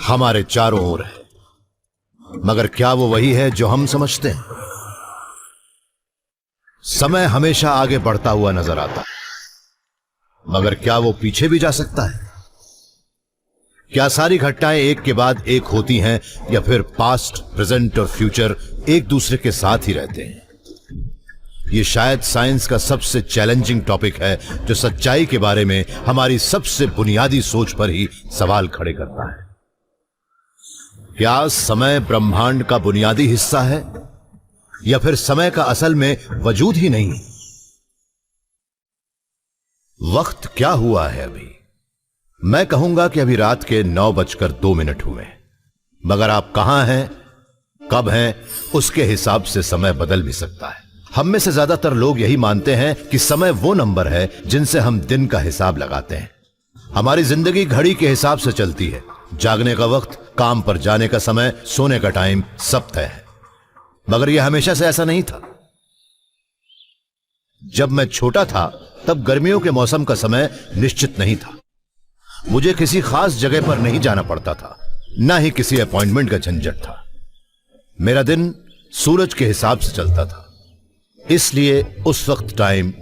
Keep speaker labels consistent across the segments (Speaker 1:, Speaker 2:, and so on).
Speaker 1: हमारे चारों ओर है, मगर क्या वो वही है जो हम समझते हैं? समय हमेशा आगे बढ़ता हुआ नजर आता है, मगर क्या वो पीछे भी जा सकता है? क्या सारी घटनाएं एक के बाद एक होती हैं, या फिर पास्ट, प्रेजेंट और फ्यूचर एक दूसरे के साथ ही रहते हैं? ये शायद साइंस का सबसे चैलेंजिंग टॉपिक है, जो सच्चाई के बारे में हमारी सबसे बुनियादी सोच पर ही सवाल खड़े करता है। क्या समय ब्रह्मांड का बुनियादी हिस्सा है, या फिर समय का असल में वजूद ही नहीं? वक्त क्या हुआ है अभी? मैं कहूंगा कि अभी रात के 9:02 हुए, मगर आप कहां हैं, कब हैं, उसके हिसाब से समय बदल भी सकता है। हम में से ज्यादातर लोग यही मानते हैं कि समय वो नंबर है जिनसे हम दिन का हिसाब लगाते हैं। हमारी जिंदगी घड़ी के हिसाब से चलती है। जागने का वक्त, काम पर जाने का समय, सोने का टाइम सब तय है, मगर यह हमेशा से ऐसा नहीं था। जब मैं छोटा था तब गर्मियों के मौसम का समय निश्चित नहीं था। मुझे किसी खास जगह पर नहीं जाना पड़ता था, ना ही किसी अपॉइंटमेंट का झंझट था। मेरा दिन सूरज के हिसाब से चलता था, इसलिए उस वक्त टाइम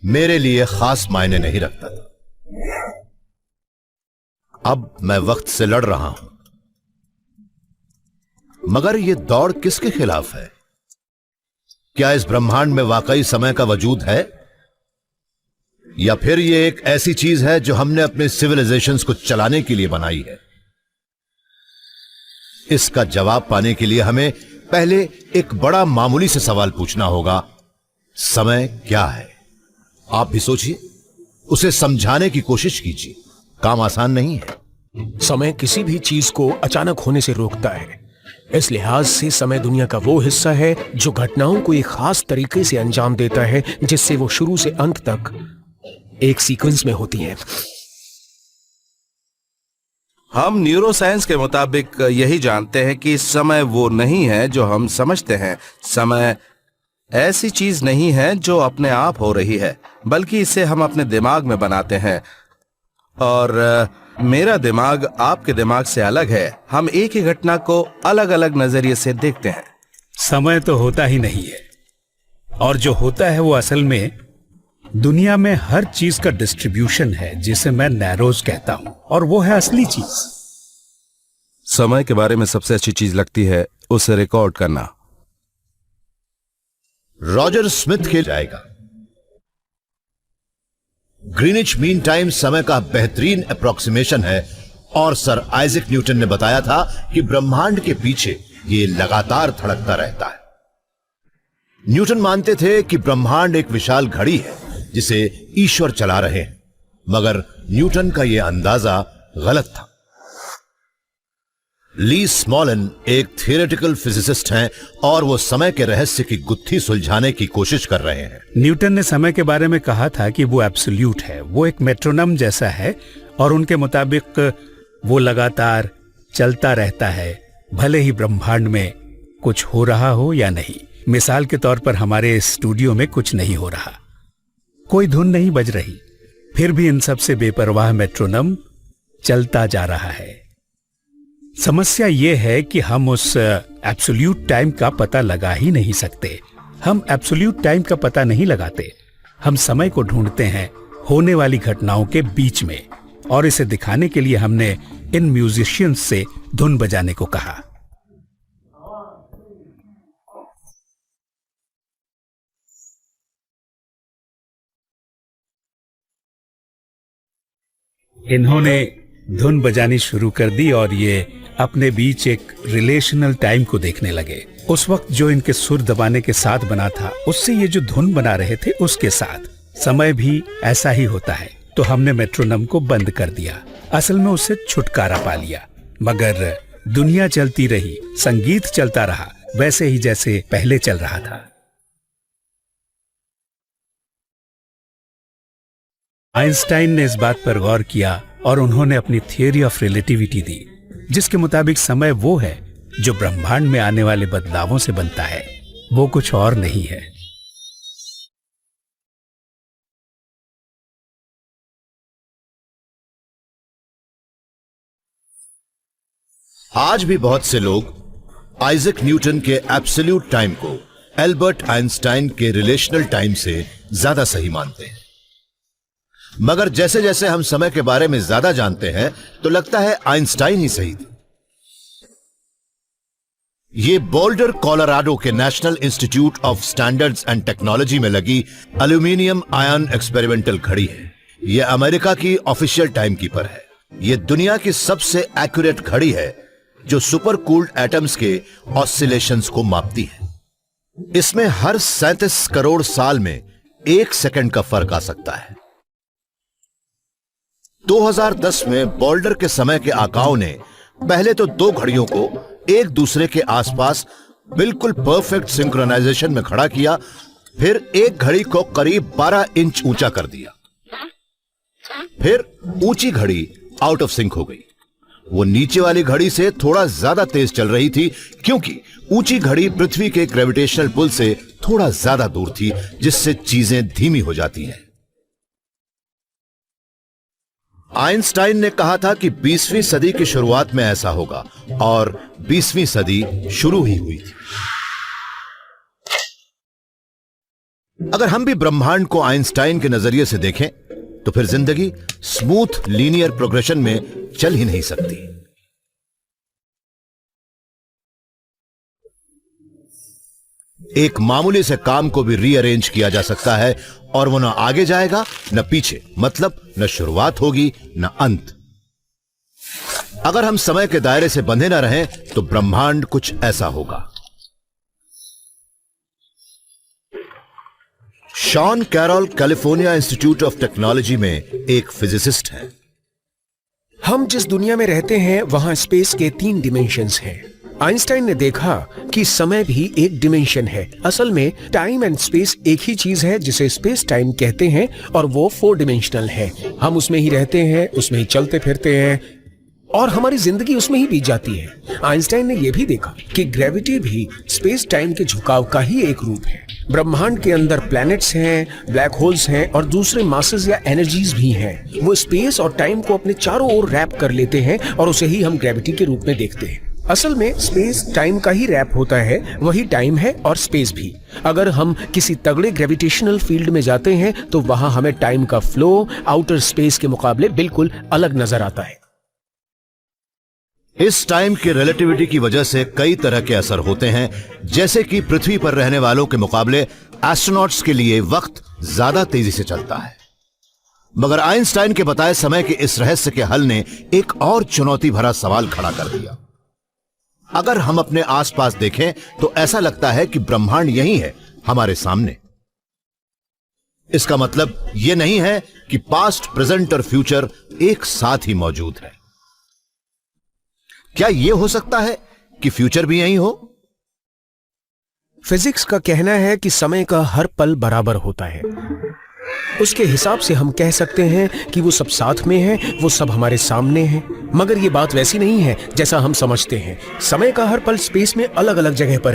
Speaker 1: मेरे लिए खास मायने नहीं रखता था। अब मैं वक्त से लड़ रहा हूं, मगर यह दौड़ किसके खिलाफ है? क्या इस ब्रह्मांड में वाकई समय का वजूद है, या फिर यह एक ऐसी चीज है जो हमने अपने सिविलाइजेशंस को चलाने के लिए बनाई है? इसका जवाब पाने के लिए हमें पहले एक बड़ा मामूली से सवाल पूछना होगा: समय क्या है? आप भी सोचिए, उसे समझाने की कोशिश कीजिए। काम आसान नहीं है।
Speaker 2: समय किसी भी चीज को अचानक होने से रोकता है। इस लिहाज से समय दुनिया का वो हिस्सा है जो घटनाओं को एक खास तरीके से अंजाम देता है, जिससे वो शुरू से अंत तक एक सीक्वेंस में होती है।
Speaker 3: हम न्यूरोसाइंस के मुताबिक यही जानते हैं कि समय वो नहीं है जो हम समझते हैं। समय ऐसी चीज नहीं है जो अपने आप हो रही है, बल्कि इसे हम अपने दिमाग में बनाते हैं। और मेरा दिमाग आपके दिमाग से अलग है। हम एक ही घटना को अलग अलग नजरिए से देखते हैं।
Speaker 4: समय तो होता ही नहीं है, और जो होता है वो असल में दुनिया में हर चीज का डिस्ट्रीब्यूशन है, जिसे मैं नैरोज कहता हूं, और वो है असली चीज।
Speaker 3: समय के बारे में सबसे अच्छी चीज लगती है उसे रिकॉर्ड करना।
Speaker 1: रॉजर स्मिथ के जाएगा। ग्रीनिच मीन टाइम समय का बेहतरीन अप्रोक्सीमेशन है, और सर आइजैक न्यूटन ने बताया था कि ब्रह्मांड के पीछे ये लगातार धड़कता रहता है। न्यूटन मानते थे कि ब्रह्मांड एक विशाल घड़ी है जिसे ईश्वर चला रहे हैं, मगर न्यूटन का यह अंदाजा गलत था। ली स्मॉलन एक थियोरेटिकल फिजिसिस्ट हैं, और वो समय के रहस्य की गुत्थी सुलझाने की कोशिश कर रहे हैं।
Speaker 4: न्यूटन ने समय के बारे में कहा था कि वो एब्सोल्यूट है, वो एक मेट्रोनम जैसा है, और उनके मुताबिक वो लगातार चलता रहता है, भले ही ब्रह्मांड में कुछ हो रहा हो या नहीं। मिसाल के तौर पर हमारे स्टूडियो में कुछ नहीं हो रहा, कोई धुन नहीं बज रही, फिर भी इन सब से बेपरवाह मेट्रोनम चलता जा रहा है। समस्या यह है कि हम उस एब्सोल्यूट टाइम का पता लगा ही नहीं सकते। हम एब्सोल्यूट टाइम का पता नहीं लगाते, हम समय को ढूंढते हैं होने वाली घटनाओं के बीच में, और इसे दिखाने के लिए हमने इन म्यूजिशियंस से धुन बजाने को कहा। इन्होंने धुन बजानी शुरू कर दी, और ये अपने बीच एक रिलेशनल टाइम को देखने लगे। उस वक्त जो इनके सुर दबाने के साथ बना था, उससे ये जो धुन बना रहे थे उसके साथ समय भी ऐसा ही होता है। तो हमने मेट्रोनम को बंद कर दिया, असल में उससे छुटकारा पा लिया, मगर दुनिया चलती रही, संगीत चलता रहा वैसे ही जैसे पहले चल रहा था। आइंस्टाइन ने इस बात पर गौर किया, और उन्होंने अपनी थियरी ऑफ रिलेटिविटी दी, जिसके मुताबिक समय वो है जो ब्रह्मांड में आने वाले बदलावों से बनता है, वो कुछ और नहीं है।
Speaker 1: आज भी बहुत से लोग आइजैक न्यूटन के एब्सोल्यूट टाइम को एल्बर्ट आइंस्टाइन के रिलेशनल टाइम से ज्यादा सही मानते हैं। मगर जैसे जैसे हम समय के बारे में ज्यादा जानते हैं तो लगता है आइंस्टाइन ही सही थे। ये बोल्डर कोलोराडो के national institute of standards and technology में लगी एल्यूमिनियम आयन एक्सपेरिमेंटल घड़ी है। यह अमेरिका की ऑफिशियल टाइम कीपर है। यह दुनिया की सबसे एक्यूरेट घड़ी है जो सुपर कूल्ड एटम्स के ऑसिलेशंस को मापती है। इसमें हर 37 करोड़ साल में 1 सेकंड का फर्क आ सकता है। 2010 में बोल्डर के समय के आकाओं ने पहले तो 2 घड़ियों को एक दूसरे के आसपास बिल्कुल परफेक्ट सिंक्रोनाइजेशन में खड़ा किया, फिर एक घड़ी को करीब 12 इंच ऊंचा कर दिया। फिर ऊंची घड़ी आउट ऑफ सिंक हो गई। वो नीचे वाली घड़ी से थोड़ा ज्यादा तेज चल रही थी क्योंकि ऊंची घड़ी पृथ्वी के ग्रेविटेशनल पुल से थोड़ा ज्यादा दूर थी, जिससे चीजें धीमी हो जाती हैं। आइंस्टाइन ने कहा था कि 20वीं सदी की शुरुआत में ऐसा होगा और 20वीं सदी शुरू ही हुई थी। अगर हम भी ब्रह्मांड को आइंस्टाइन के नजरिए से देखें तो फिर जिंदगी स्मूथ लीनियर प्रोग्रेशन में चल ही नहीं सकती। एक मामूली से काम को भी रीअरेंज किया जा सकता है और वो न आगे जाएगा न पीछे, मतलब न शुरुआत होगी न अंत। अगर हम समय के दायरे से बंधे न रहें तो ब्रह्मांड कुछ ऐसा होगा। Sean Carroll California Institute of Technology में एक फिजिसिस्ट हैं।
Speaker 2: हम जिस दुनिया में रहते हैं वहां स्पेस के 3 डिमेंशंस हैं। आइंस्टाइन ने देखा कि समय भी एक डिमेंशन है। असल में टाइम एंड स्पेस एक ही चीज है जिसे स्पेस टाइम कहते हैं और वो 4 डिमेंशनल है। हम उसमें ही रहते हैं, उसमें ही चलते फिरते हैं और हमारी जिंदगी उसमें ही बीत जाती है। आइंस्टाइन ने यह भी देखा कि ग्रेविटी भी स्पेस टाइम के झुकाव का ही एक रूप है। ब्रह्मांड के अंदर प्लैनेट्स हैं, ब्लैक होल्स हैं और दूसरे मासेस या एनर्जीज भी हैं। वो स्पेस और टाइम को अपने चारों ओर रैप कर लेते हैं और उसे ही हम ग्रेविटी के रूप में देखते हैं। असल में स्पेस टाइम का ही रैप होता है, वही टाइम है और स्पेस भी। अगर हम किसी तगड़े ग्रेविटेशनल फील्ड में जाते हैं तो वहां हमें टाइम का फ्लो आउटर स्पेस के मुकाबले बिल्कुल अलग नजर आता है।
Speaker 1: इस टाइम की रिलेटिविटी की वजह से कई तरह के असर होते हैं, जैसे कि पृथ्वी पर रहने वालों के मुकाबले एस्ट्रोनॉट्स के लिए वक्त ज्यादा तेजी से चलता है। मगर आइंस्टाइन के बताए समय के इस रहस्य के हल ने एक और चुनौती भरा सवाल खड़ा कर दिया। अगर हम अपने आसपास देखें तो ऐसा लगता है कि ब्रह्मांड यही है हमारे सामने। इसका मतलब यह नहीं है कि पास्ट, प्रेजेंट और फ्यूचर एक साथ ही मौजूद है। क्या यह हो सकता है कि फ्यूचर भी यही हो?
Speaker 2: फिजिक्स का कहना है कि समय का हर पल बराबर होता है। उसके हिसाब से हम कह सकते हैं कि वो सब साथ में है, वो सब हमारे सामने है। मगर ये बात वैसी नहीं है जैसा हम समझते हैं। समय का हर पल स्पेस में अलग अलग जगह पर है।